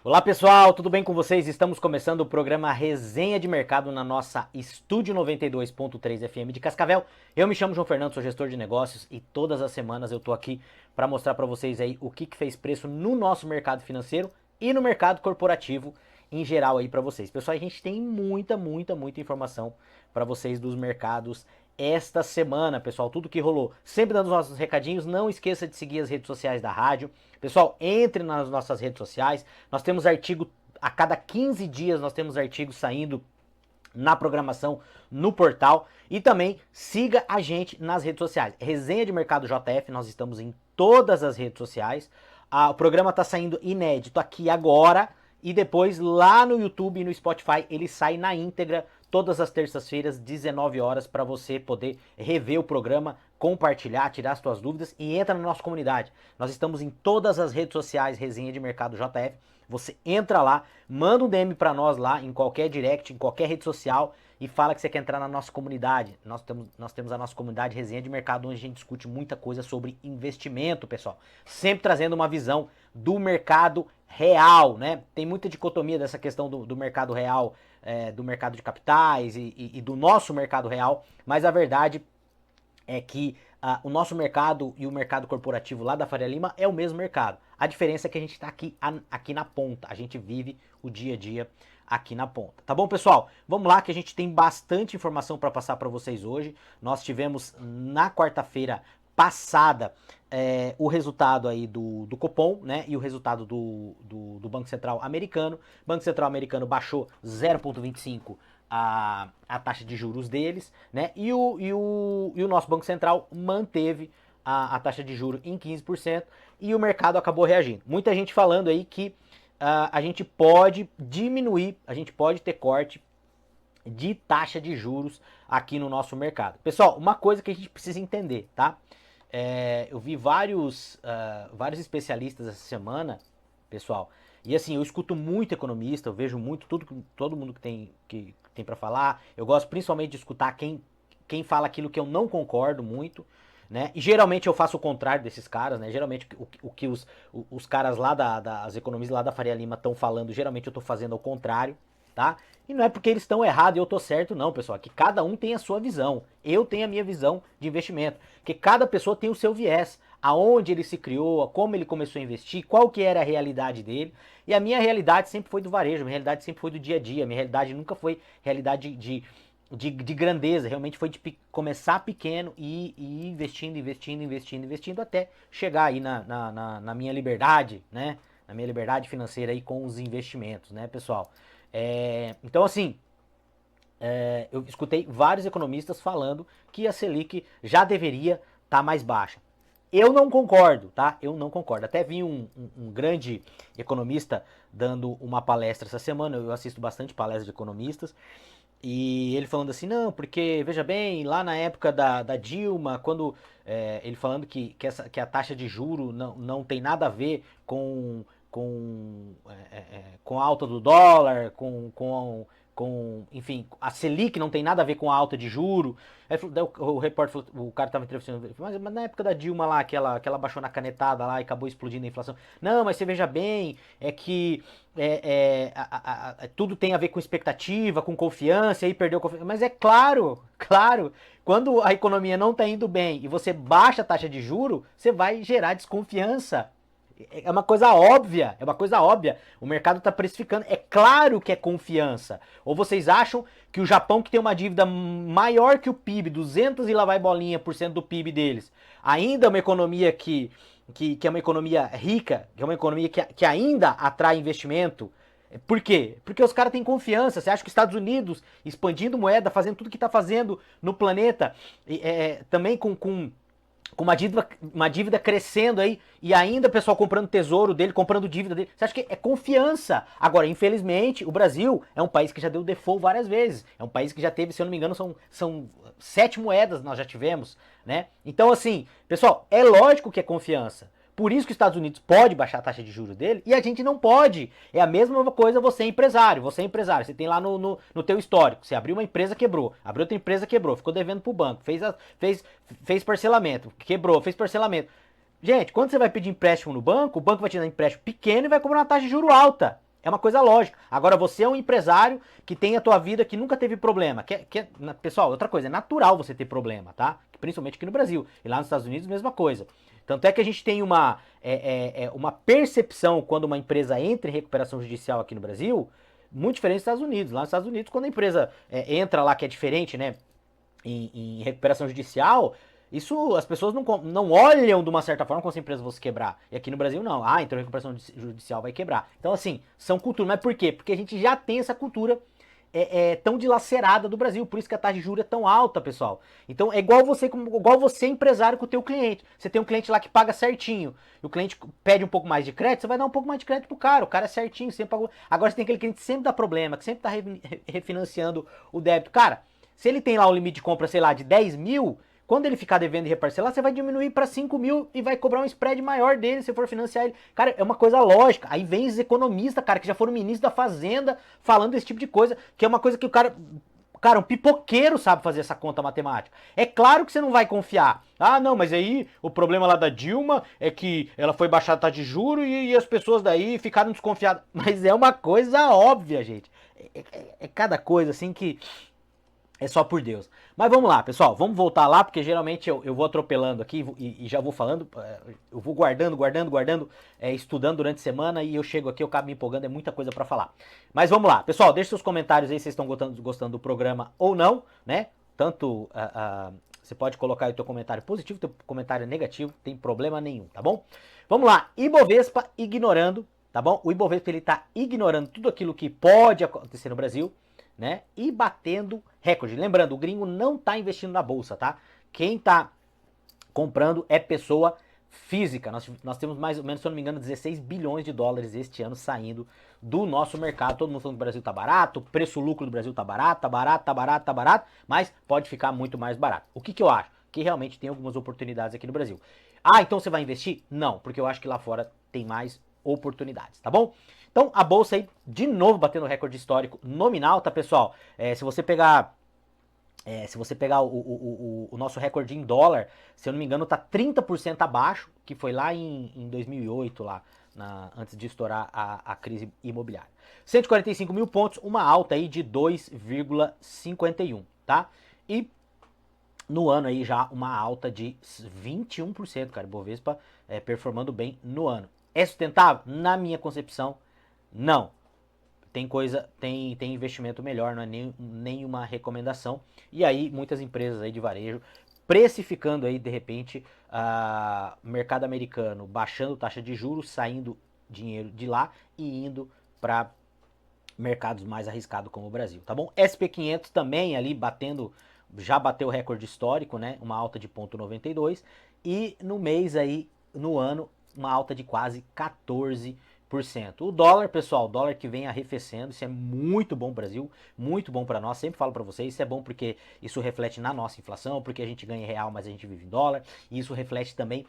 Olá pessoal, tudo bem com vocês? Estamos começando o programa Resenha de Mercado na nossa Estúdio 92.3 FM de Cascavel. Eu me chamo João Fernando, sou gestor de negócios e todas as semanas eu tô aqui para mostrar para vocês aí o que fez preço no nosso mercado financeiro e no mercado corporativo em geral aí para vocês. Pessoal, a gente tem muita informação para vocês dos mercados esta semana, pessoal, tudo que rolou. Sempre dando os nossos recadinhos, não esqueça de seguir as redes sociais da rádio. Pessoal, entre nas nossas redes sociais, nós temos artigo, a cada 15 dias nós temos artigos saindo na programação, no portal, e também siga a gente nas redes sociais. Resenha de Mercado JF, nós estamos em todas as redes sociais. O programa está saindo inédito aqui agora, e depois lá no YouTube e no Spotify ele sai na íntegra todas as terças-feiras, 19 horas, para você poder rever o programa, compartilhar, tirar as suas dúvidas e entra na nossa comunidade. Nós estamos em todas as redes sociais, Resenha de Mercado JF. Você entra lá, manda um DM para nós lá, em qualquer direct, em qualquer rede social, e fala que você quer entrar na nossa comunidade. Nós temos a nossa comunidade Resenha de Mercado, onde a gente discute muita coisa sobre investimento, pessoal. Sempre trazendo uma visão do mercado real, né? Tem muita dicotomia dessa questão do mercado real, do mercado de capitais e do nosso mercado real, mas a verdade é que o nosso mercado e o mercado corporativo lá da Faria Lima é o mesmo mercado. A diferença é que a gente está aqui na ponta, a gente vive o dia a dia aqui na ponta. Tá bom, pessoal? Vamos lá que a gente tem bastante informação para passar para vocês hoje. Nós tivemos na quarta-feira passada o resultado aí do Copom, né, e o resultado do Banco Central americano. O Banco Central americano baixou 0,25 a taxa de juros deles, né? E o nosso Banco Central manteve a taxa de juros em 15% e o mercado acabou reagindo. Muita gente falando aí que a gente pode diminuir, a gente pode ter corte de taxa de juros aqui no nosso mercado. Pessoal, uma coisa que a gente precisa entender, tá? Eu vi vários especialistas essa semana, pessoal, e assim, eu escuto muito economista, eu vejo muito todo mundo que tem para falar. Eu gosto principalmente de escutar quem fala aquilo que eu não concordo muito, né? E geralmente eu faço o contrário desses caras, né? Geralmente o que os caras lá as economistas lá da Faria Lima estão falando, geralmente eu tô fazendo ao contrário, tá? E não é porque eles estão errados e eu tô certo, não, pessoal. Que cada um tem a sua visão. Eu tenho a minha visão de investimento. Que cada pessoa tem o seu viés. Aonde ele se criou, como ele começou a investir, qual que era a realidade dele. E a minha realidade sempre foi do varejo, a minha realidade sempre foi do dia a dia. A minha realidade nunca foi realidade de grandeza. Realmente foi de começar pequeno e ir investindo até chegar aí na minha liberdade, né? Na minha liberdade financeira aí com os investimentos, né, pessoal? Então, assim, eu escutei vários economistas falando que a Selic já deveria estar mais baixa. Eu não concordo, tá? Eu não concordo. Até vi um grande economista dando uma palestra essa semana. Eu assisto bastante palestras de economistas. E ele falando assim, não, porque, veja bem, lá na época da Dilma, quando ele falando que a taxa de juro não tem nada a ver com a alta do dólar, enfim, a Selic não tem nada a ver com a alta de juro. Aí o repórter falou, o cara tava entrevistando, mas na época da Dilma lá, que ela baixou na canetada lá e acabou explodindo a inflação. Não, mas você veja bem, é que tudo tem a ver com expectativa, com confiança, e aí perdeu confiança. Mas é claro, claro, quando a economia não tá indo bem e você baixa a taxa de juro, você vai gerar desconfiança. É uma coisa óbvia, é uma coisa óbvia. O mercado está precificando, é claro que é confiança. Ou vocês acham que o Japão, que tem uma dívida maior que o PIB, 200 e lá vai bolinha por cento do PIB deles, ainda é uma economia que é uma economia rica, que é uma economia que ainda atrai investimento? Por quê? Porque os caras têm confiança. Você acha que os Estados Unidos, expandindo moeda, fazendo tudo que está fazendo no planeta, também com uma dívida crescendo aí, e ainda o pessoal comprando tesouro dele, comprando dívida dele. Você acha que é confiança? Agora, infelizmente, o Brasil é um país que já deu default várias vezes. É um país que já teve, se eu não me engano, são 7 moedas nós já tivemos, né? Então, assim, pessoal, é lógico que é confiança. Por isso que os Estados Unidos pode baixar a taxa de juros dele e a gente não pode. É a mesma coisa você é empresário. Você é empresário, você tem lá no teu histórico. Você abriu uma empresa, quebrou. Abriu outra empresa, quebrou. Ficou devendo pro banco. Fez parcelamento. Quebrou, fez parcelamento. Gente, quando você vai pedir empréstimo no banco, o banco vai te dar empréstimo pequeno e vai cobrar uma taxa de juro alta. É uma coisa lógica. Agora, você é um empresário que tem a tua vida que nunca teve problema. Pessoal, outra coisa, é natural você ter problema, tá? Principalmente aqui no Brasil. E lá nos Estados Unidos, mesma coisa. Tanto é que a gente tem uma percepção quando uma empresa entra em recuperação judicial aqui no Brasil, muito diferente dos Estados Unidos. Lá nos Estados Unidos, quando a empresa entra lá, que é diferente, né? Em recuperação judicial, isso as pessoas não olham de uma certa forma como se a empresa fosse quebrar. E aqui no Brasil não. Ah, então a recuperação judicial vai quebrar. Então, assim, são culturas. Mas por quê? Porque a gente já tem essa cultura tão dilacerada do Brasil. Por isso que a taxa de juros é tão alta, pessoal. Então é igual você empresário com o teu cliente. Você tem um cliente lá que paga certinho. E o cliente pede um pouco mais de crédito, você vai dar um pouco mais de crédito pro cara. O cara é certinho, sempre pagou. Agora você tem aquele cliente que sempre dá problema, que sempre tá refinanciando o débito. Cara, se ele tem lá o limite de compra, sei lá, de 10 mil, quando ele ficar devendo e reparcelar, você vai diminuir para 5 mil e vai cobrar um spread maior dele se for financiar ele. Cara, é uma coisa lógica. Aí vem os economistas, cara, que já foram ministros da Fazenda falando desse tipo de coisa, que é uma coisa que o cara... Cara, um pipoqueiro sabe fazer essa conta matemática. É claro que você não vai confiar. Ah, não, mas aí o problema lá da Dilma é que ela foi baixar a taxa de juros e as pessoas daí ficaram desconfiadas. Mas é uma coisa óbvia, gente. É cada coisa assim que... É só por Deus. Mas vamos lá, pessoal. Vamos voltar lá, porque geralmente eu vou atropelando aqui e já vou falando. Eu vou guardando, estudando durante a semana e eu chego aqui, eu acabo me empolgando, é muita coisa pra falar. Mas vamos lá, pessoal. Deixe seus comentários aí se vocês estão gostando do programa ou não, né? Tanto você pode colocar aí o teu comentário positivo, teu comentário negativo, tem problema nenhum, tá bom? Vamos lá. Ibovespa ignorando, tá bom? O Ibovespa ele tá ignorando tudo aquilo que pode acontecer no Brasil, né? E batendo recorde. Lembrando, o gringo não está investindo na bolsa, tá? Quem está comprando é pessoa física. Nós temos mais ou menos, se eu não me engano, 16 bilhões de dólares este ano saindo do nosso mercado. Todo mundo falando que o Brasil tá barato, o preço-lucro do Brasil tá barato, tá barato, tá barato, tá barato, mas pode ficar muito mais barato. O que eu acho? Que realmente tem algumas oportunidades aqui no Brasil. Ah, então você vai investir? Não, porque eu acho que lá fora tem mais oportunidades, tá bom? Então a bolsa aí de novo batendo recorde histórico nominal, tá, pessoal? Se você pegar o nosso recorde em dólar, se eu não me engano, tá 30% abaixo, que foi lá em 2008, lá, antes de estourar a crise imobiliária. 145 mil pontos, uma alta aí de 2,51, tá? E no ano aí já uma alta de 21%, cara. Bovespa performando bem no ano. É sustentável? Na minha concepção, não. Tem investimento melhor, não é nenhuma recomendação. E aí, muitas empresas aí de varejo precificando aí, de repente, mercado americano, baixando taxa de juros, saindo dinheiro de lá e indo para mercados mais arriscados como o Brasil, tá bom? SP500 também ali já bateu o recorde histórico, né? Uma alta de 0,92 e no mês aí, no ano, uma alta de quase 14%. O dólar, pessoal, o dólar que vem arrefecendo, isso é muito bom pro Brasil, muito bom para nós, sempre falo para vocês, isso é bom porque isso reflete na nossa inflação, porque a gente ganha em real, mas a gente vive em dólar, e isso reflete também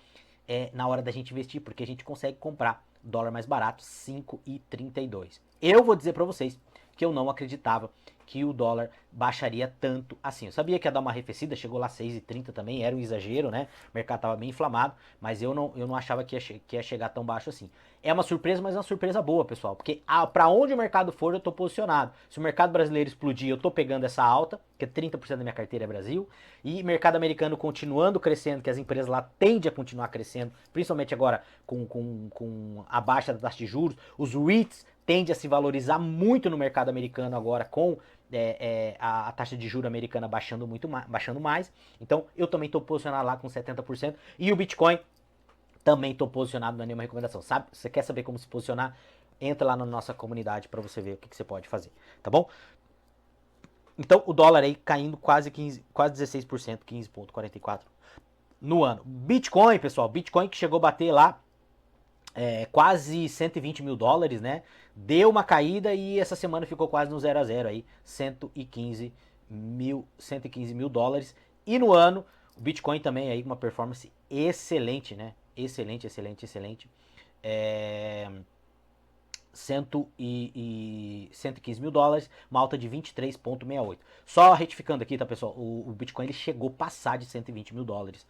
na hora da gente investir, porque a gente consegue comprar dólar mais barato, 5,32. Eu vou dizer para vocês que eu não acreditava que o dólar baixaria tanto assim. Eu sabia que ia dar uma arrefecida, chegou lá 6,30 também, era um exagero, né? O mercado estava bem inflamado, mas eu não achava que ia chegar tão baixo assim. É uma surpresa, mas é uma surpresa boa, pessoal, porque para onde o mercado for, eu tô posicionado. Se o mercado brasileiro explodir, eu tô pegando essa alta, que é 30% da minha carteira é Brasil, e mercado americano continuando crescendo, que as empresas lá tendem a continuar crescendo, principalmente agora com a baixa da taxa de juros, os REITs tende a se valorizar muito no mercado americano agora com a taxa de juros americana baixando mais. Então eu também estou posicionado lá com 70%. E o Bitcoin também estou posicionado, não é nenhuma recomendação. Sabe? Você quer saber como se posicionar? Entra lá na nossa comunidade para você ver o que você pode fazer. Tá bom? Então o dólar aí caindo quase 16%, 15,44% no ano. Bitcoin, pessoal, Bitcoin que chegou a bater lá quase 120 mil dólares, né? Deu uma caída e essa semana ficou quase no 0 a 0 aí, 115 mil dólares. E no ano, o Bitcoin também aí uma performance excelente, né? Excelente. 115 mil dólares, uma alta de 23,68. Só retificando aqui, tá, pessoal? O Bitcoin ele chegou a passar de 120 mil dólares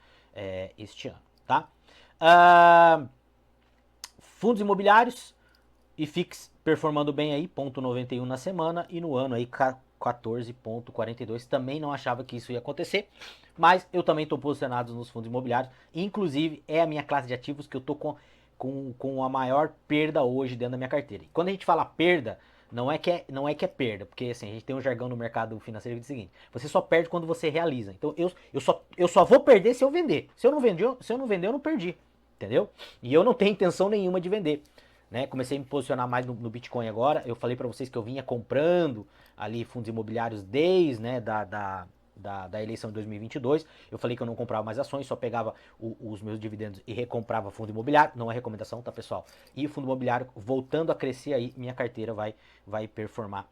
este ano, tá? Fundos imobiliários, IFIX performando bem aí, 0,91 na semana e no ano aí 14,42. Também não achava que isso ia acontecer, mas eu também estou posicionado nos fundos imobiliários. Inclusive é a minha classe de ativos que eu estou com a maior perda hoje dentro da minha carteira. E quando a gente fala perda, não é que é perda, porque assim, a gente tem um jargão no mercado financeiro que diz o seguinte: você só perde quando você realiza. Então eu só vou perder se eu vender. Se eu não vender, eu não perdi. Entendeu? E eu não tenho intenção nenhuma de vender. Né? Comecei a me posicionar mais no Bitcoin agora. Eu falei para vocês que eu vinha comprando ali fundos imobiliários desde, né, da eleição de 2022. Eu falei que eu não comprava mais ações, só pegava os meus dividendos e recomprava fundo imobiliário. Não é recomendação, tá, pessoal? E o fundo imobiliário voltando a crescer aí, minha carteira vai performar.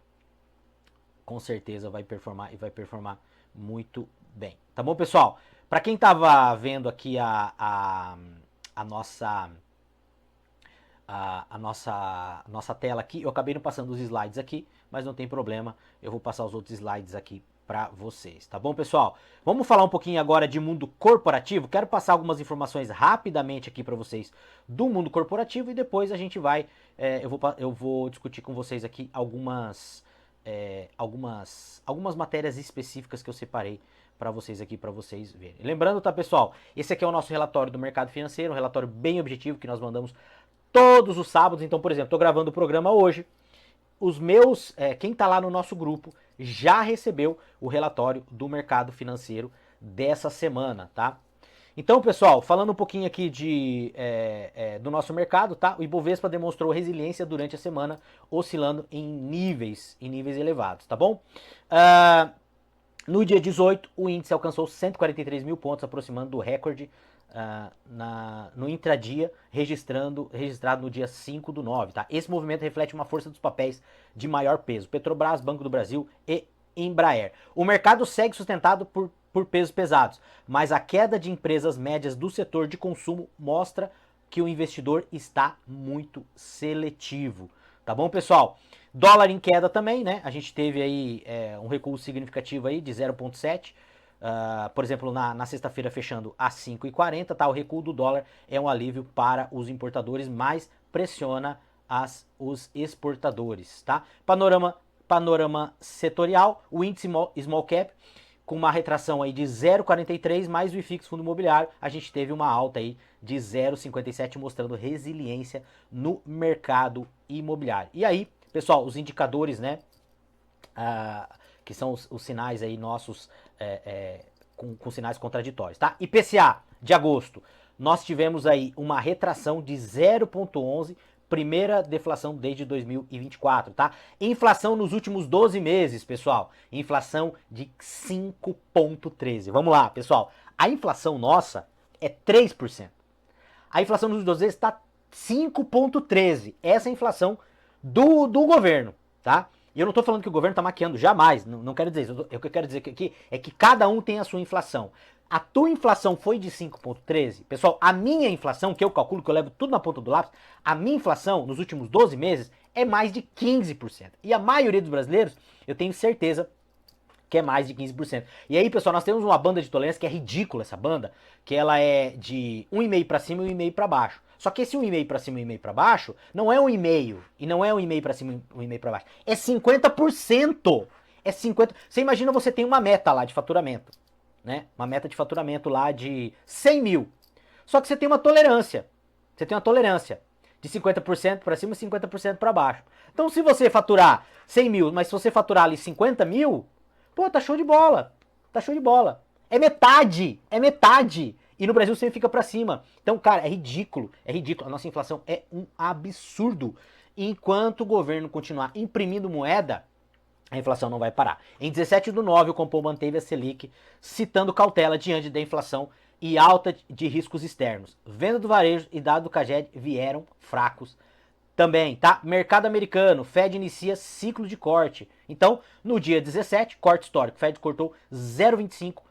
Com certeza vai performar e vai performar muito bem. Tá bom, pessoal? Para quem tava vendo aqui a nossa nossa tela aqui, eu acabei não passando os slides aqui, mas não tem problema, eu vou passar os outros slides aqui para vocês, tá bom, pessoal? Vamos falar um pouquinho agora de mundo corporativo. Quero passar algumas informações rapidamente aqui para vocês do mundo corporativo e depois a gente vai, eu vou discutir com vocês aqui algumas matérias específicas que eu separei para vocês aqui, para vocês verem. Lembrando, tá, pessoal? Esse aqui é o nosso relatório do mercado financeiro, um relatório bem objetivo que nós mandamos todos os sábados. Então, por exemplo, estou gravando o programa hoje. Quem está lá no nosso grupo já recebeu o relatório do mercado financeiro dessa semana, tá? Então, pessoal, falando um pouquinho aqui do nosso mercado, tá? O Ibovespa demonstrou resiliência durante a semana, oscilando em níveis elevados, tá bom? No dia 18, o índice alcançou 143 mil pontos, aproximando do recorde no intradia, registrado no dia 5/9. Tá? Esse movimento reflete uma força dos papéis de maior peso: Petrobras, Banco do Brasil e Embraer. O mercado segue sustentado por pesos pesados, mas a queda de empresas médias do setor de consumo mostra que o investidor está muito seletivo. Tá bom, pessoal? Dólar em queda também, né? A gente teve aí um recuo significativo aí de 0,7. Por exemplo, na sexta-feira fechando a 5,40, tá? O recuo do dólar é um alívio para os importadores, mas pressiona os exportadores, tá? Panorama setorial, o índice Small Cap com uma retração aí de 0,43, mais o IFIX Fundo Imobiliário, a gente teve uma alta aí de 0,57, mostrando resiliência no mercado imobiliário. E aí, pessoal, os indicadores, né, que são os sinais aí nossos com sinais contraditórios, tá? IPCA de agosto, nós tivemos aí uma retração de 0,11, primeira deflação desde 2024, tá? Inflação nos últimos 12 meses, pessoal, inflação de 5,13. Vamos lá, pessoal, a inflação nossa é 3%. A inflação nos últimos 12 meses está 5,13. Essa é a inflação do governo, tá? E eu não estou falando que o governo está maquiando, jamais, não quero dizer isso. O que eu quero dizer aqui é que cada um tem a sua inflação. A tua inflação foi de 5,13? Pessoal, a minha inflação, que eu calculo, que eu levo tudo na ponta do lápis, a minha inflação nos últimos 12 meses é mais de 15%. E a maioria dos brasileiros, eu tenho certeza que é mais de 15%. E aí, pessoal, nós temos uma banda de tolerância que é ridícula, essa banda, que ela é de 1,5 para cima e 1,5 para baixo. Só que esse 1,5 para cima e 1,5 para baixo não é 1,5 e não é 1,5 para cima e 1,5 para baixo. É 50%. É 50%. Você imagina, você tem uma meta lá de faturamento, né? Uma meta de faturamento lá de 100 mil. Só que você tem uma tolerância. Você tem uma tolerância de 50% para cima e 50% para baixo. Então, se você faturar 100 mil, mas se você faturar ali 50 mil, pô, tá show de bola. Tá show de bola. É metade. É metade. E no Brasil sempre fica pra cima. Então, cara, é ridículo. É ridículo. A nossa inflação é um absurdo. Enquanto o governo continuar imprimindo moeda, a inflação não vai parar. Em 17/9, o Compom manteve a Selic, citando cautela diante da inflação e alta de riscos externos. Venda do varejo e dado do Caged vieram fracos também, tá? Mercado americano, Fed inicia ciclo de corte. Então, no dia 17, corte histórico. Fed cortou 0,25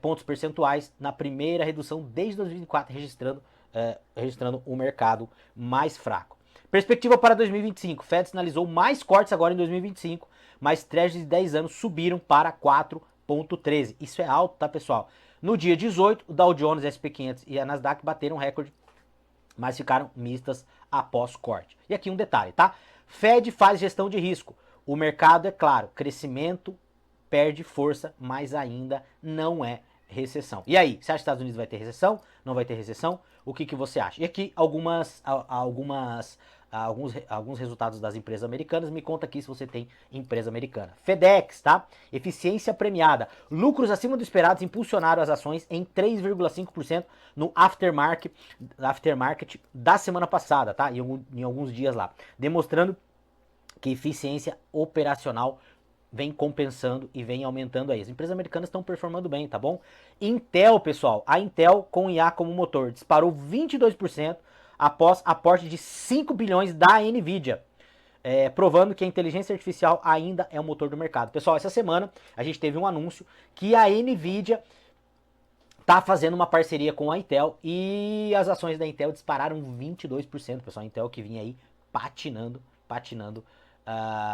pontos percentuais na primeira redução desde 2024, registrando um mercado mais fraco. Perspectiva para 2025. Fed sinalizou mais cortes agora em 2025, mas Treasuries de 10 anos subiram para 4,13. Isso é alto, tá, pessoal? No dia 18, o Dow Jones, SP500 e a Nasdaq bateram recorde, mas ficaram mistas após corte. E aqui um detalhe, tá? Fed faz gestão de risco. O mercado, é claro, crescimento perde força, mas ainda não é recessão. E aí, você acha que os Estados Unidos vai ter recessão? Não vai ter recessão? O que você acha? E aqui alguns resultados das empresas americanas. Me conta aqui se você tem empresa americana. FedEx, tá? Eficiência premiada. Lucros acima do esperado impulsionaram as ações em 3,5% no aftermarket da semana passada, tá? Em alguns dias lá. Demonstrando que eficiência operacional vem compensando e vem aumentando aí. As empresas americanas estão performando bem, tá bom? Intel, pessoal, a Intel com IA como motor disparou 22% após aporte de 5 bilhões da Nvidia. Provando que a inteligência artificial ainda é o motor do mercado. Pessoal, essa semana a gente teve um anúncio que a Nvidia tá fazendo uma parceria com a Intel e as ações da Intel dispararam 22%, pessoal. A Intel que vinha aí patinando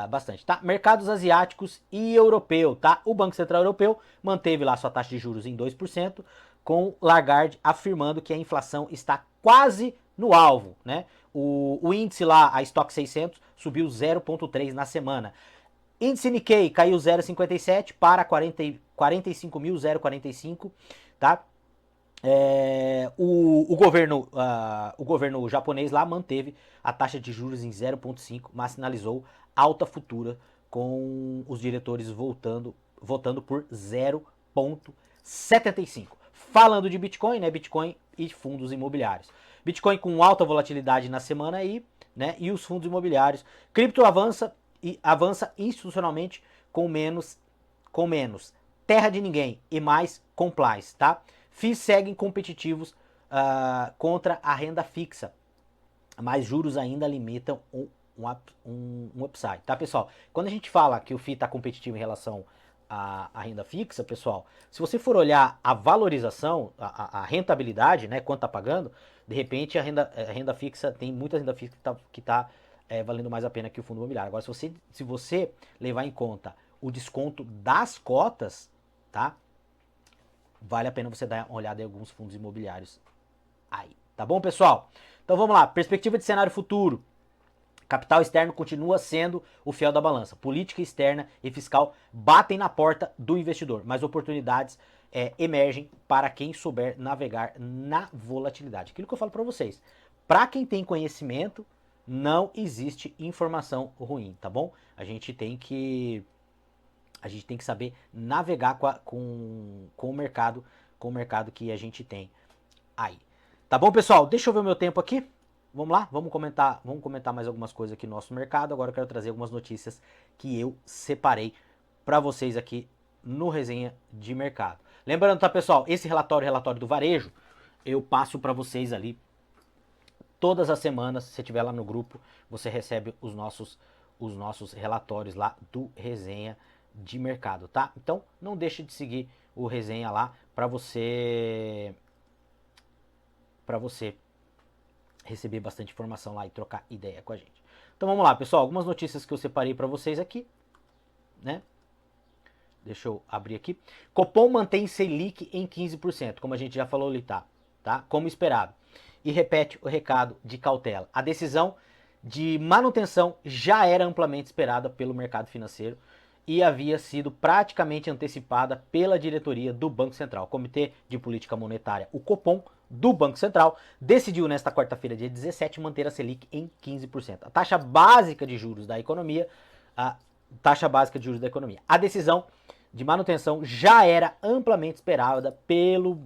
bastante, tá? Mercados asiáticos e europeu, tá? O Banco Central Europeu manteve lá sua taxa de juros em 2%, com Lagarde afirmando que a inflação está quase no alvo, né? O índice lá, a Stock 600, subiu 0,3 na semana. Índice Nikkei caiu 0,57 para 45.045, tá? O governo japonês lá manteve a taxa de juros em 0,5, mas sinalizou alta futura com os diretores votando por 0,75. Falando de Bitcoin, né? Bitcoin e fundos imobiliários. Bitcoin com alta volatilidade na semana aí, né? E os fundos imobiliários. Cripto avança institucionalmente com menos terra de ninguém e mais compliance, tá? FIIs seguem competitivos contra a renda fixa, mas juros ainda limitam um upside, tá, pessoal? Quando a gente fala que o FII está competitivo em relação à renda fixa, pessoal, se você for olhar a valorização, a rentabilidade, né, quanto tá pagando, de repente a renda fixa, tem muita renda fixa que tá valendo mais a pena que o fundo imobiliário. Agora, se você levar em conta o desconto das cotas, tá? Vale a pena você dar uma olhada em alguns fundos imobiliários aí. Tá bom, pessoal? Então vamos lá. Perspectiva de cenário futuro. Capital externo continua sendo o fiel da balança. Política externa e fiscal batem na porta do investidor, mas oportunidades emergem para quem souber navegar na volatilidade. Aquilo que eu falo para vocês. Para quem tem conhecimento, não existe informação ruim, tá bom? A gente tem que saber navegar com o mercado que a gente tem aí. Tá bom, pessoal? Deixa eu ver o meu tempo aqui. Vamos lá? Vamos comentar mais algumas coisas aqui no nosso mercado. Agora eu quero trazer algumas notícias que eu separei para vocês aqui no Resenha de Mercado. Lembrando, tá, pessoal? Esse relatório do varejo, eu passo para vocês ali todas as semanas. Se você estiver lá no grupo, você recebe os nossos relatórios lá do Resenha de Mercado, tá? Então não deixe de seguir o Resenha lá para você receber bastante informação lá e trocar ideia com a gente. Então vamos lá, pessoal, algumas notícias que eu separei para vocês aqui, né? Deixa eu abrir aqui. Copom mantém Selic em 15%, como a gente já falou ali, tá? Como esperado. E repete o recado de cautela. A decisão de manutenção já era amplamente esperada pelo mercado financeiro e havia sido praticamente antecipada pela diretoria do Banco Central. O Comitê de Política Monetária, o Copom, do Banco Central, decidiu nesta quarta-feira, dia 17, manter a Selic em 15%. A taxa básica de juros da economia, A decisão de manutenção já era amplamente esperada pelo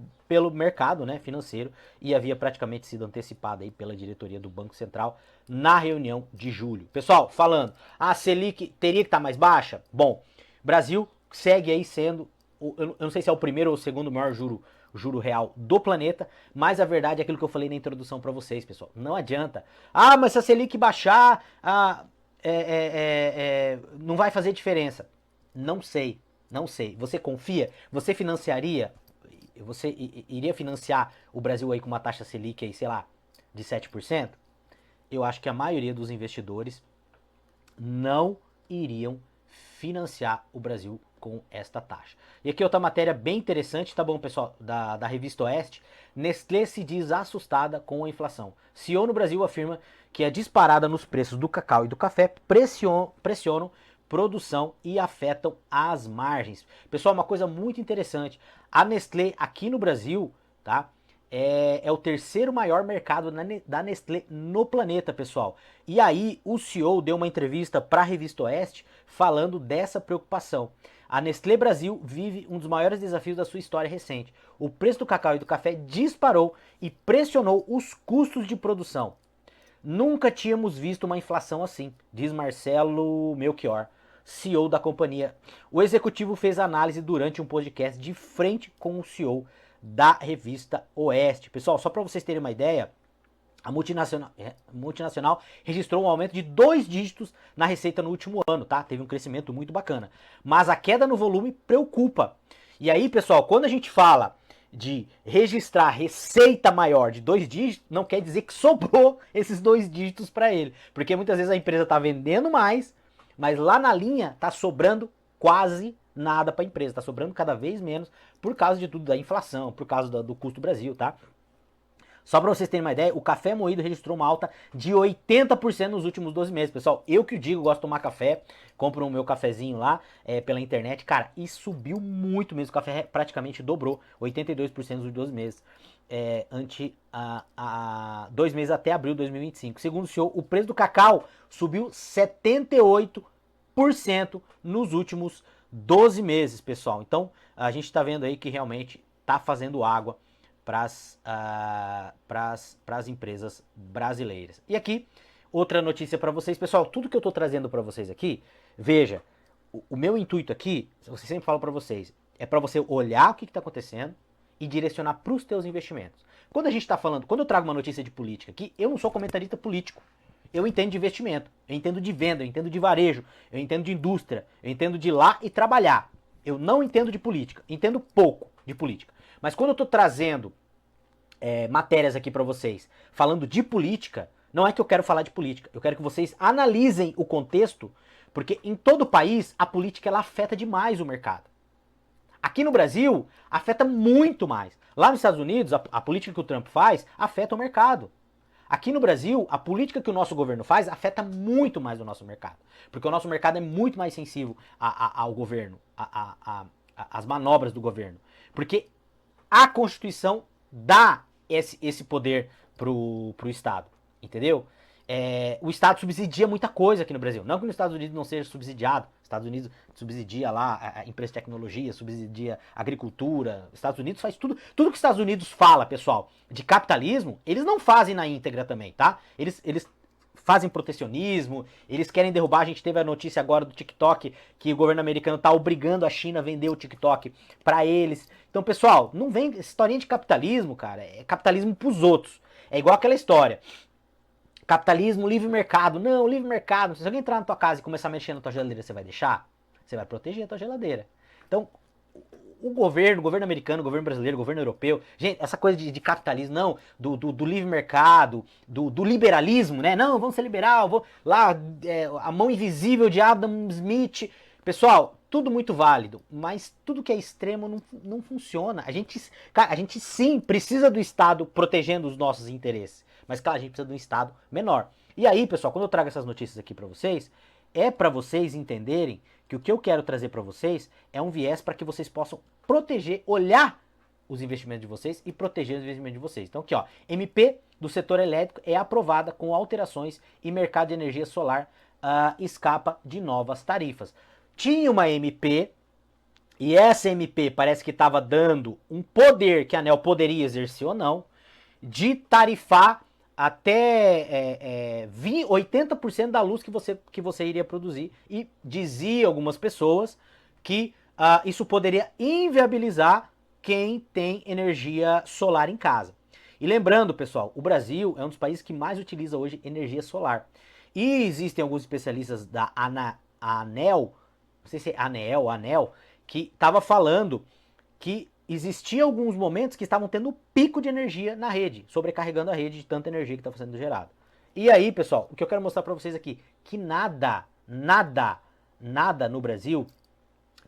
mercado, né, financeiro e havia praticamente sido antecipada aí pela diretoria do Banco Central na reunião de julho. Pessoal, falando, a Selic teria que estar mais baixa? Bom, Brasil segue aí sendo, eu não sei se é o primeiro ou o segundo maior juro real do planeta, mas a verdade é aquilo que eu falei na introdução para vocês, pessoal. Não adianta. Ah, mas se a Selic baixar, não vai fazer diferença. Não sei. Você confia? Você financiaria? Você iria financiar o Brasil aí com uma taxa Selic aí, sei lá, de 7%? Eu acho que a maioria dos investidores não iriam financiar o Brasil com esta taxa. E aqui outra matéria bem interessante, tá bom, pessoal, da Revista Oeste. Nestlé se diz assustada com a inflação. CEO no Brasil afirma que a disparada nos preços do cacau e do café pressionam produção e afetam as margens. Pessoal, uma coisa muito interessante, a Nestlé aqui no Brasil, tá? É o terceiro maior mercado da Nestlé no planeta, pessoal. E aí o CEO deu uma entrevista para a Revista Oeste falando dessa preocupação. A Nestlé Brasil vive um dos maiores desafios da sua história recente. O preço do cacau e do café disparou e pressionou os custos de produção. Nunca tínhamos visto uma inflação assim, diz Marcelo Melchior, CEO da companhia. O executivo fez análise durante um podcast de frente com o CEO da Revista Oeste. Pessoal, só para vocês terem uma ideia, a multinacional registrou um aumento de 2 dígitos na receita no último ano, tá? Teve um crescimento muito bacana. Mas a queda no volume preocupa. E aí, pessoal, quando a gente fala de registrar receita maior de 2 dígitos, não quer dizer que sobrou esses 2 dígitos para ele. Porque muitas vezes a empresa está vendendo mais, mas lá na linha está sobrando quase nada para a empresa, está sobrando cada vez menos por causa de tudo da inflação, por causa do custo do Brasil, tá? Só para vocês terem uma ideia, o café moído registrou uma alta de 80% nos últimos 12 meses. Pessoal, eu que o digo, gosto de tomar café, compro o meu cafezinho lá pela internet, cara, e subiu muito mesmo, o café praticamente dobrou, 82% nos últimos 12 meses, ante 2 meses até abril de 2025. Segundo o senhor, o preço do cacau subiu 78% nos últimos 12 meses, pessoal. Então, a gente está vendo aí que realmente está fazendo água para as empresas brasileiras. E aqui, outra notícia para vocês. Pessoal, tudo que eu estou trazendo para vocês aqui, veja, o meu intuito aqui, eu sempre falo para vocês, é para você olhar o que está acontecendo e direcionar para os teus investimentos. Quando a gente está falando, quando eu trago uma notícia de política aqui, eu não sou comentarista político. Eu entendo de investimento, eu entendo de venda, eu entendo de varejo, eu entendo de indústria, eu entendo de ir lá e trabalhar. Eu não entendo de política, entendo pouco de política. Mas quando eu estou trazendo matérias aqui para vocês falando de política, não é que eu quero falar de política, eu quero que vocês analisem o contexto, porque em todo o país a política ela afeta demais o mercado. Aqui no Brasil, afeta muito mais. Lá nos Estados Unidos, a política que o Trump faz afeta o mercado. Aqui no Brasil, a política que o nosso governo faz afeta muito mais o nosso mercado. Porque o nosso mercado é muito mais sensível ao governo, às manobras do governo. Porque a Constituição dá esse poder pro Estado, entendeu? O Estado subsidia muita coisa aqui no Brasil. Não que nos Estados Unidos não seja subsidiado. Os Estados Unidos subsidia lá a empresa de tecnologia, subsidia a agricultura. Os Estados Unidos faz tudo. Tudo que os Estados Unidos fala, pessoal, de capitalismo, eles não fazem na íntegra também, tá? Eles fazem protecionismo, eles querem derrubar. A gente teve a notícia agora do TikTok, que o governo americano tá obrigando a China a vender o TikTok para eles. Então, pessoal, não vem historinha de capitalismo, cara. É capitalismo pros outros. É igual aquela história. Capitalismo, livre mercado. Não, livre mercado. Se alguém entrar na tua casa e começar a mexer na tua geladeira, você vai deixar? Você vai proteger a tua geladeira. Então, o governo americano, o governo brasileiro, o governo europeu, gente, essa coisa de capitalismo, não, do livre mercado, do liberalismo, né? Não, vamos ser liberal, lá, a mão invisível de Adam Smith. Pessoal, tudo muito válido, mas tudo que é extremo não funciona. A gente sim precisa do Estado protegendo os nossos interesses, mas claro, a gente precisa de um Estado menor. E aí, pessoal, quando eu trago essas notícias aqui para vocês, é para vocês entenderem que o que eu quero trazer para vocês é um viés para que vocês possam proteger, olhar os investimentos de vocês e proteger os investimentos de vocês. Então aqui, ó, MP do setor elétrico é aprovada com alterações e mercado de energia solar escapa de novas tarifas. Tinha uma MP e essa MP parece que estava dando um poder que a ANEEL poderia exercer ou não de tarifar até 80% da luz que você iria produzir. E dizia algumas pessoas que isso poderia inviabilizar quem tem energia solar em casa. E lembrando, pessoal, o Brasil é um dos países que mais utiliza hoje energia solar. E existem alguns especialistas da ANEEL, não sei se é ANEEL, que estava falando que existia alguns momentos que estavam tendo pico de energia na rede, sobrecarregando a rede de tanta energia que estava sendo gerada. E aí, pessoal, o que eu quero mostrar para vocês aqui, que nada no Brasil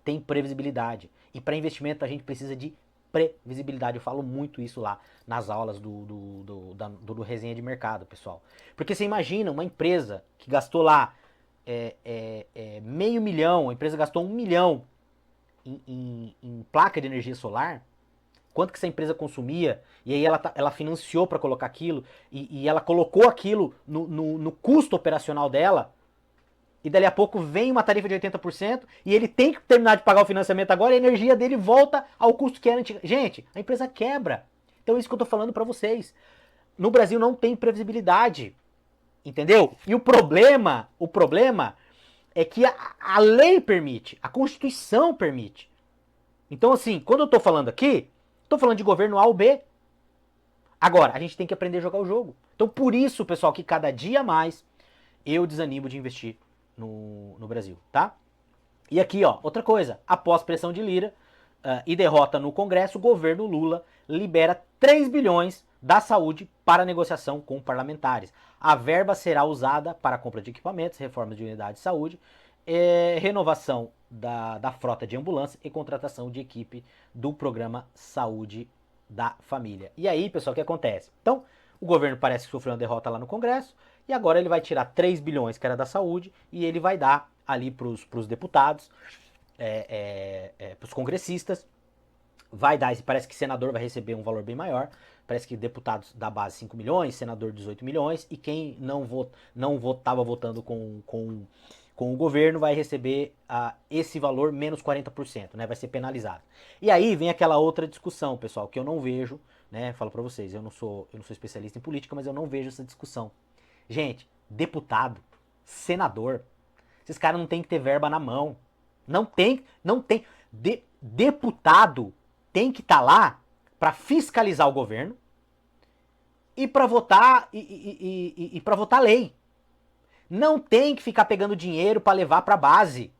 tem previsibilidade. E para investimento a gente precisa de previsibilidade. Eu falo muito isso lá nas aulas do Resenha de Mercado, pessoal. Porque você imagina uma empresa que gastou lá $500 mil, a empresa gastou 1 milhão em placa de energia solar, quanto que essa empresa consumia, e aí ela financiou para colocar aquilo, e ela colocou aquilo no custo operacional dela, e dali a pouco vem uma tarifa de 80%, e ele tem que terminar de pagar o financiamento agora, e a energia dele volta ao custo que era antigo. Gente, a empresa quebra. Então é isso que eu tô falando para vocês. No Brasil não tem previsibilidade, entendeu? E o problema é que a lei permite, a Constituição permite. Então assim, quando eu tô falando aqui, tô falando de governo A ou B. Agora, a gente tem que aprender a jogar o jogo. Então por isso, pessoal, que cada dia mais eu desanimo de investir no Brasil, tá? E aqui, ó, outra coisa. Após pressão de Lira e derrota no Congresso, o governo Lula libera 3 bilhões da saúde para negociação com parlamentares. A verba será usada para a compra de equipamentos, reforma de unidades de saúde, renovação da frota de ambulância e contratação de equipe do programa Saúde da Família. E aí, pessoal, o que acontece? Então, o governo parece que sofreu uma derrota lá no Congresso, e agora ele vai tirar 3 bilhões que era da saúde e ele vai dar ali para os deputados, para os congressistas, vai dar, parece que senador vai receber um valor bem maior, parece que deputados da base 5 milhões, senador 18 milhões, e quem não estava votando com o governo vai receber esse valor menos 40%, né, vai ser penalizado. E aí vem aquela outra discussão, pessoal, que eu não vejo, né, falo para vocês, eu não sou especialista em política, mas eu não vejo essa discussão. Gente, deputado, senador, esses caras não tem que ter verba na mão. Não tem. Deputado tem que estar lá para fiscalizar o governo e para votar e para votar lei. Não tem que ficar pegando dinheiro para levar para base.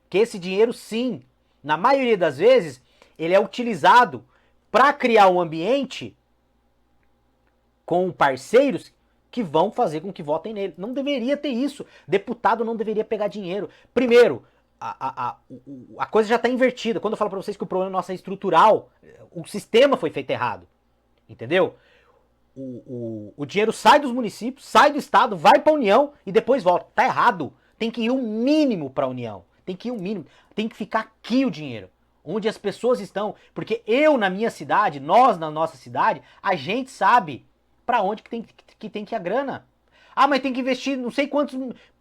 Que esse dinheiro, sim, na maioria das vezes, ele é utilizado para criar um ambiente com parceiros que vão fazer com que votem nele. Não deveria ter isso. Deputado não deveria pegar dinheiro. Primeiro, a coisa já está invertida. Quando eu falo para vocês que o problema nosso é estrutural, o sistema foi feito errado. Entendeu? O dinheiro sai dos municípios, sai do estado, vai para a União e depois volta. Tá errado. Tem que ir um mínimo para a União. Tem que ir um mínimo. Tem que ficar aqui o dinheiro. Onde as pessoas estão. Porque eu na minha cidade, nós na nossa cidade, a gente sabe para onde que tem que ir a grana. Ah, mas tem que investir não sei quantos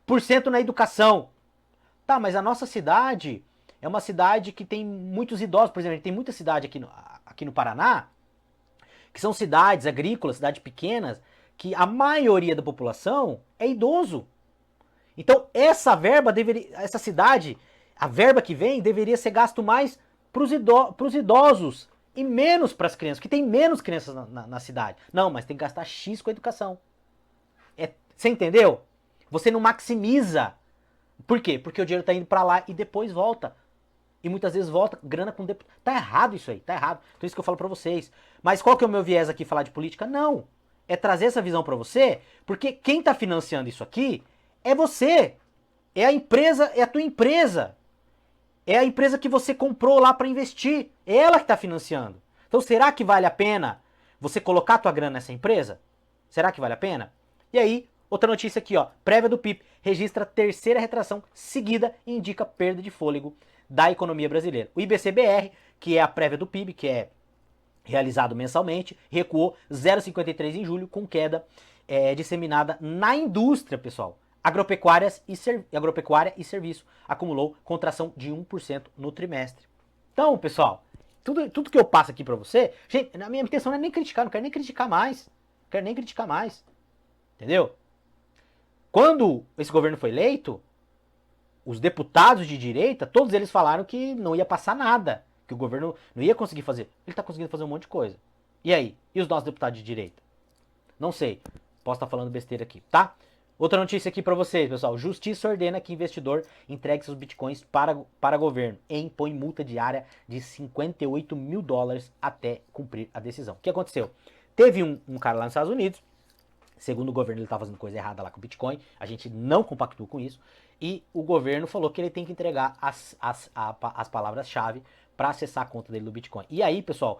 % na educação. Tá, mas a nossa cidade é uma cidade que tem muitos idosos. Por exemplo, a gente tem muita cidade aqui no Paraná, que são cidades agrícolas, cidades pequenas, que a maioria da população é idoso. Então, essa verba essa cidade, a verba que vem, deveria ser gasto mais para os idosos e menos para as crianças, porque tem menos crianças na cidade. Não, mas tem que gastar X com a educação. Você entendeu? Você não maximiza. Por quê? Porque o dinheiro está indo para lá e depois volta. E muitas vezes volta grana com deputado. Tá errado isso aí, tá errado. Então isso que eu falo para vocês. Mas qual que é o meu viés aqui falar de política? Não. É trazer essa visão para você, porque quem tá financiando isso aqui é você. É a empresa, é a tua empresa. É a empresa que você comprou lá para investir. É ela que tá financiando. Então será que vale a pena você colocar a tua grana nessa empresa? Será que vale a pena? E aí, outra notícia aqui, ó. Prévia do PIB registra terceira retração seguida e indica perda de fôlego da economia brasileira. O IBCBR, que é a prévia do PIB, que é realizado mensalmente, recuou 0,53 em julho, com queda disseminada na indústria, pessoal. Agropecuária e serviço acumulou contração de 1% no trimestre. Então, pessoal, tudo que eu passo aqui pra você, gente, a minha intenção não é nem criticar, não quero nem criticar mais. Entendeu? Quando esse governo foi eleito, os deputados de direita, todos eles falaram que não ia passar nada, que o governo não ia conseguir fazer. Ele tá conseguindo fazer um monte de coisa. E aí? E os nossos deputados de direita? Não sei. Posso estar falando besteira aqui, tá? Outra notícia aqui pra vocês, pessoal. Justiça ordena que investidor entregue seus bitcoins para governo e impõe multa diária de $58 mil até cumprir a decisão. O que aconteceu? Teve um cara lá nos Estados Unidos, segundo o governo ele estava fazendo coisa errada lá com o Bitcoin, a gente não compactua com isso. e o governo falou que ele tem que entregar as palavras-chave para acessar a conta dele do Bitcoin. E aí, pessoal,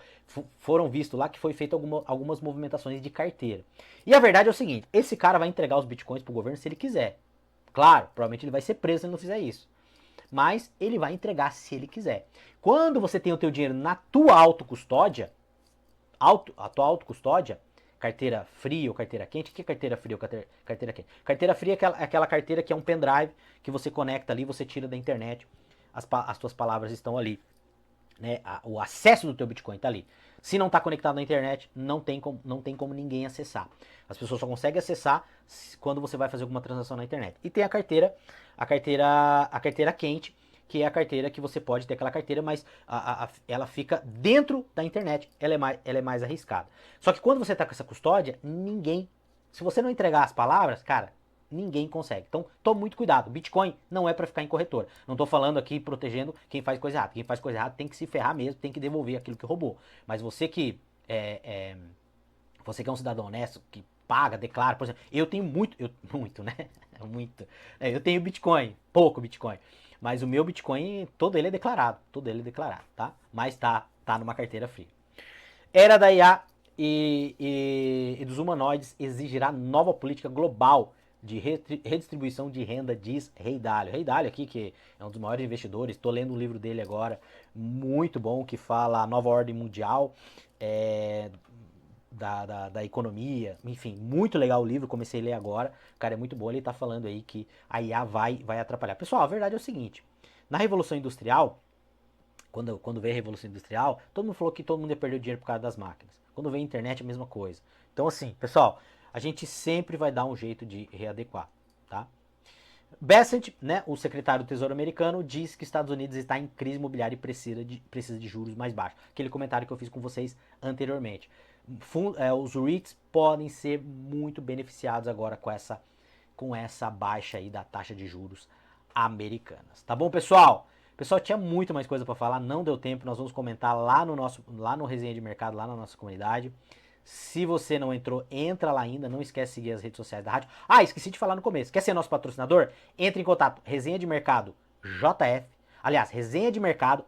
foram vistos lá que foi feito algumas movimentações de carteira. E a verdade é o seguinte, esse cara vai entregar os Bitcoins pro governo se ele quiser. Claro, provavelmente ele vai ser preso se ele não fizer isso. Mas ele vai entregar se ele quiser. Quando você tem o teu dinheiro na tua autocustódia, a tua autocustódia, carteira fria ou carteira quente, o que é carteira fria ou carteira quente? Carteira fria é aquela carteira que é um pendrive que você conecta ali, você tira da internet, as tuas palavras estão ali. Né, o acesso do teu Bitcoin está ali. Se não está conectado na internet, não tem como ninguém acessar. As pessoas só conseguem acessar quando você vai fazer alguma transação na internet. E tem a carteira quente, que é a carteira que você pode ter aquela carteira, mas ela fica dentro da internet, ela é mais arriscada. Só que quando você está com essa custódia, se você não entregar as palavras, cara, ninguém consegue. Então, tome muito cuidado. Bitcoin não é para ficar em corretora. Não estou falando aqui protegendo quem faz coisa errada. Quem faz coisa errada tem que se ferrar mesmo, tem que devolver aquilo que roubou. Mas você que você que é um cidadão honesto, que paga, declara, por exemplo, eu tenho muito, né? Muito. Eu tenho Bitcoin, pouco Bitcoin. Mas o meu Bitcoin, todo ele é declarado, tá? Mas tá numa carteira fria. Era da IA e dos humanoides exigirá nova política global de redistribuição de renda, diz Rei Dalio. Rei Dalio aqui, que é um dos maiores investidores, estou lendo um livro dele agora, muito bom, que fala a nova ordem mundial, da economia, enfim, muito legal o livro, comecei a ler agora, o cara é muito bom, ele está falando aí que a IA vai atrapalhar. Pessoal, a verdade é o seguinte, na Revolução Industrial, quando veio a Revolução Industrial, todo mundo falou que todo mundo ia perder o dinheiro por causa das máquinas. Quando veio a internet, a mesma coisa. Então, assim, pessoal, a gente sempre vai dar um jeito de readequar, tá? Bessent, né, o secretário do Tesouro americano, diz que Estados Unidos está em crise imobiliária e precisa de juros mais baixos. Aquele comentário que eu fiz com vocês anteriormente. Os REITs podem ser muito beneficiados agora com essa baixa aí da taxa de juros americanas. Tá bom, pessoal? Pessoal, tinha muito mais coisa para falar, não deu tempo, nós vamos comentar lá no Resenha de Mercado, lá na nossa comunidade. Se você não entrou, entra lá ainda, não esquece de seguir as redes sociais da rádio. Ah, esqueci de falar no começo, quer ser nosso patrocinador? Entre em contato, Resenha de Mercado JF, aliás, resenha de mercado,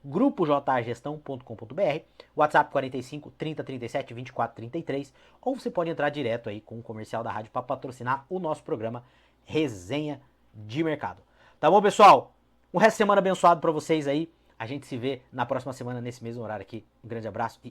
grupojgestão.com.br, WhatsApp 45 30 37 24 33, ou você pode entrar direto aí com o comercial da rádio para patrocinar o nosso programa Resenha de Mercado. Tá bom, pessoal? Um resto de semana abençoado para vocês aí. A gente se vê na próxima semana nesse mesmo horário aqui. Um grande abraço e